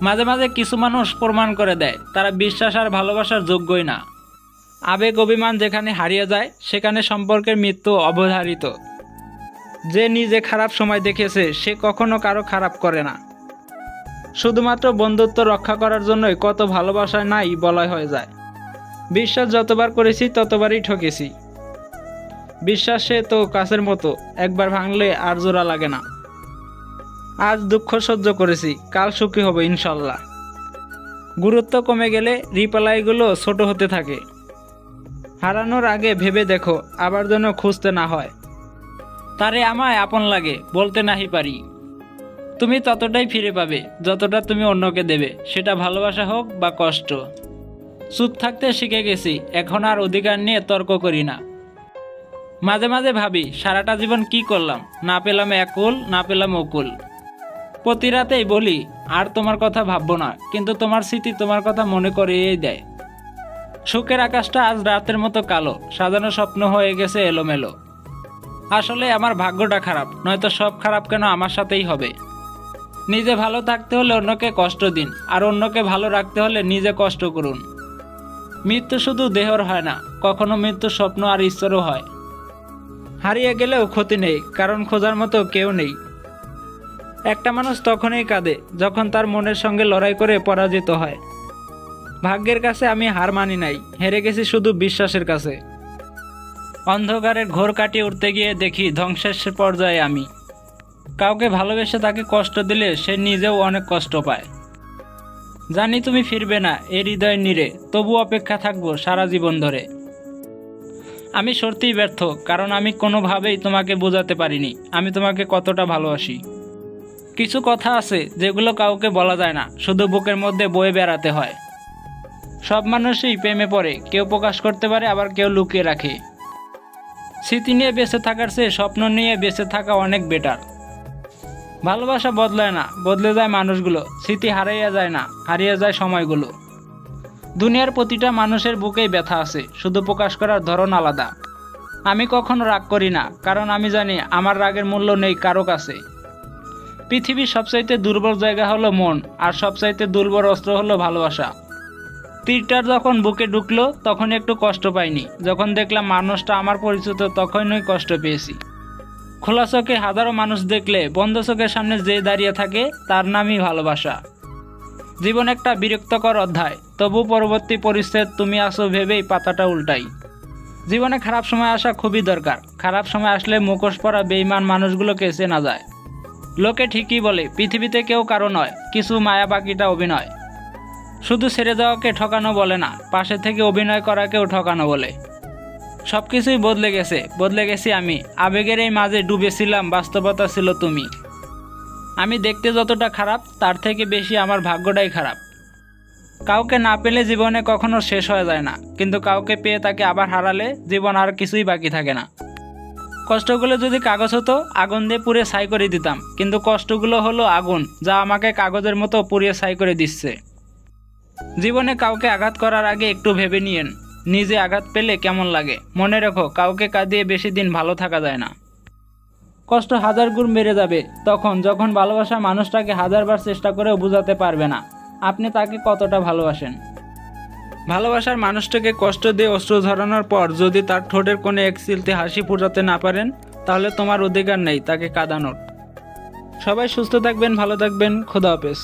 মাঝে মাঝে কিছু মানুষ প্রমাণ করে দেয় তারা বিশ্বাস আর ভালোবাসার যোগ্যই না। আবেগ অভিমান যেখানে হারিয়ে যায় সেখানে সম্পর্কের মৃত্যু অবধারিত। যে নিজে খারাপ সময় দেখেছে সে কখনো কারো খারাপ করে না। শুধুমাত্র বন্ধুত্ব রক্ষা করার জন্যই কত ভালোবাসা নাই বলা হয়ে যায়। বিশ্বাস যতবার করেছি ততবারই ঠকেছি। বিশ্বাস সে তো কাছের মতো, একবার ভাঙলে আর জোড়া লাগে না। আজ দুঃখ সহ্য করেছি, কাল সুখী হব ইনশাল্লাহ। গুরুত্ব কমে গেলে রিপ্লাইগুলো ছোট হতে থাকে। হারানোর আগে ভেবে দেখো আবার যেন খুঁজতে না হয়। তারে আমায় আপন লাগে বলতে নাহি পারি। তুমি ততটাই ফিরে পাবে যতটা তুমি অন্যকে দেবে, সেটা ভালোবাসা হোক বা কষ্ট। চুপ থাকতে শিখে গেছি, এখন আর অধিকার নিয়ে তর্ক করি না। মাঝে মাঝে ভাবি সারাটা জীবন কি করলাম, না পেলাম একুল না পেলাম অকুল। প্রতি রাতেই বলি আর তোমার কথা ভাববো না, কিন্তু তোমার স্মৃতি তোমার কথা মনে করিয়েই দেয়। সুখের আকাশটা আজ রাতের মতো কালো, সাজানো স্বপ্ন হয়ে গেছে এলোমেলো। আসলে আমার ভাগ্যটা খারাপ, নয়তো সব খারাপ কেন আমার সাথেই হবে। নিজে ভালো থাকতে হলে অন্যকে কষ্ট দিন, আর অন্যকে ভালো রাখতে হলে নিজে কষ্ট করুন। মৃত্যু শুধু দেহর হয় না, কখনো মৃত্যু স্বপ্ন আর ঈশ্বরও হয়। হারিয়ে গেলেও ক্ষতি নেই, কারণ খোঁজার মতো কেউ নেই। একটা মানুষ তখনই কাঁদে যখন তার মনের সঙ্গে লড়াই করে পরাজিত হয়। ভাগ্যের কাছে আমি হার মানি নাই, হেরে গেছি শুধু বিশ্বাসের কাছে। অন্ধকারের ঘোর কাটিয়ে উঠতে গিয়ে দেখি ধ্বংসের পর্যায়ে আমি। কাউকে ভালোবেসে তাকে কষ্ট দিলে সে নিজেও অনেক কষ্ট পায়। জানি তুমি ফিরবে না এ হৃদয় নিরে, তবু অপেক্ষা থাকবো সারা জীবন ধরে। আমি সত্যিই ব্যর্থ, কারণ আমি কোনোভাবেই তোমাকে বোঝাতে পারিনি আমি তোমাকে কতটা ভালোবাসি। কিছু কথা আছে যেগুলো কাউকে বলা যায় না, শুধু বুকের মধ্যে বয়ে বেড়াতে হয়। সব মানুষই প্রেমে পড়ে, কেউ প্রকাশ করতে পারে আবার কেউ লুকিয়ে রাখে। স্মৃতি নিয়ে বেঁচে থাকার চেয়ে স্বপ্ন নিয়ে বেঁচে থাকা অনেক বেটার। ভালোবাসা বদলায় না, বদলে যায় মানুষগুলো। স্মৃতি হারিয়ে যায় না, হারিয়ে যায় সময়গুলো। দুনিয়ার প্রতিটা মানুষের বুকেই ব্যথা আছে, শুধু প্রকাশ করার ধরন আলাদা। আমি কখনো রাগ করি না, কারণ আমি জানি আমার রাগের মূল্য নেই কারো কাছে। পৃথিবীর সবচাইতে দুর্বল জায়গা হলো মন, আর সবচাইতে দুর্বল অস্ত্র হলো ভালোবাসা। তীরটার যখন বুকে ঢুকলো তখন একটু কষ্ট পাইনি, যখন দেখলাম মানুষটা আমার পরিচিত তখনই কষ্ট পেয়েছি। খোলা চোখে হাজারো মানুষ দেখলে বন্ধ চোখের সামনে যে দাঁড়িয়ে থাকে তার নামই ভালোবাসা। জীবন একটা বিরক্তকর অধ্যায়, তবু পরবর্তী পরিচ্ছেদ তুমি আসো ভেবেই পাতাটা উল্টাই। জীবনে খারাপ সময় আসা খুবই দরকার। খারাপ সময় আসলে মুখোশ পরা বেঈমান মানুষগুলোকে চেনা যায়। লোকে ঠিকই বলে পৃথিবীতে কেউ কারো নয়, কিছু মায়া বাকিটা অভিনয়। শুধু ছেড়ে যাওয়াকে ঠকানো বলে না, পাশে থেকে অভিনয় করাকেও ঠকানো বলে। সবকিছুই বদলে গেছে, বদলে গেছি আমি। আবেগের এই মাঝে ডুবেছিলাম, বাস্তবতা ছিল তুমি। আমি দেখতে যতটা খারাপ তার থেকে বেশি আমার ভাগ্যটাই খারাপ। কাউকে না পেলে জীবনে কখনো শেষ হয়ে যায় না, কিন্তু কাউকে পেয়ে তাকে আবার হারালে জীবন আর কিছুই বাকি থাকে না। কষ্টগুলো যদি কাগজ হতো আগুন দিয়ে পুড়ে ছাই করে দিতাম, কিন্তু কষ্টগুলো হলো আগুন, যা আমাকে কাগজের মতো পুড়িয়ে ছাই করে দিচ্ছে। জীবনে কাউকে আঘাত করার আগে একটু ভেবে নিয়েন নিজে আঘাত পেলে কেমন লাগে। মনে রেখো কাউকে কাঁদিয়ে বেশি দিন ভালো থাকা যায় না। কষ্ট হাজার গুণ বেড়ে যাবে তখন যখন ভালোবাসা মানুষটাকে হাজারবার চেষ্টা করেও বোঝাতে পারবে না আপনি তাকে কতটা ভালোবাসেন। ভালোবাসার মানুষটাকে কষ্ট দিয়ে অশ্রু ঝরানোর পর যদি তার ঠোঁটের কোণে এক চিলতে হাসি ফোটাতে না পারেন, তাহলে তোমার অধিকার নেই তাকে কাঁদানোর। সবাই সুস্থ থাকবেন, ভালো থাকবেন, খোদা হাফেজ।